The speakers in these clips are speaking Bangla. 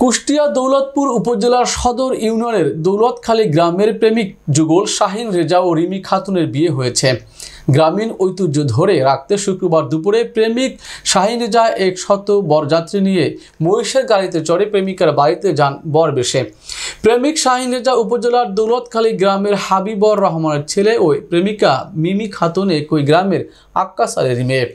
কুষ্টিয়া দৌলতপুর উপজেলার সদর ইউনিয়নের দৌলতখালী গ্রামের প্রেমিক যুগল শাহিন রেজা ও রিমি খাতুনের বিয়ে হয়েছে। গ্রামীণ ঐতিহ্য ধরে রাখতে শুক্রবার দুপুরে প্রেমিক শাহিন রেজা এক শত বরযাত্রী নিয়ে মহিষের গাড়িতে চড়ে প্রেমিকার বাড়িতে যান বরবেশে। প্রেমিক শাহিন রেজা উপজেলার দৌলতখালী গ্রামের হাবিবর রহমানের ছেলে ও প্রেমিকা মিমি খাতুন একই গ্রামের আক্কাস আলীর মেয়ে।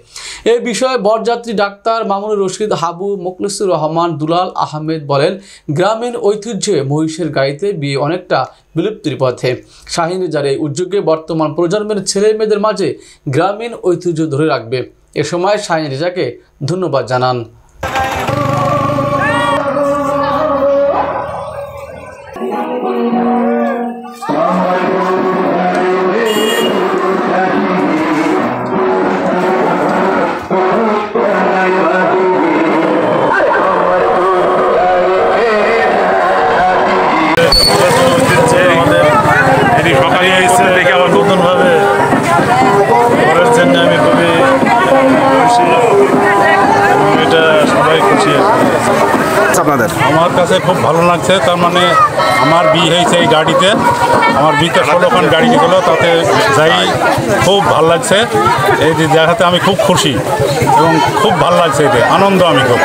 এ বিষয়ে বরযাত্রী ডাক্তার মামুনুর রশিদ, হাবু, মোখলেসুর রহমান, দুলাল আহমেদ বলেন, গ্রামীণ ঐতিহ্যে মহিষের গাড়িতে বিয়ে অনেকটা বিলুপ্তির পথে। শাহিন রেজার এই উদ্যোগে বর্তমান প্রজন্মের ছেলে মেয়েদের মাঝে গ্রামীণ ঐতিহ্য ধরে রাখবে। এ সময় শাহিন রেজাকে ধন্যবাদ জানান। দেখে আমার নতুনভাবে করার জন্য আমি খুবই খুশি এবং এটা সবাই খুশি। আপনাদের আমার কাছে খুব ভালো লাগছে, তার মানে আমার বিয়ে হয়েছে এই গাড়িতে, আমার বিয়েতে 16খান গাড়ি গেলো, তাতে যাই খুব ভালো লাগছে। এই দেখাতে আমি খুব খুশি এবং খুব ভালো লাগছে, এতে আনন্দ আমি খুব।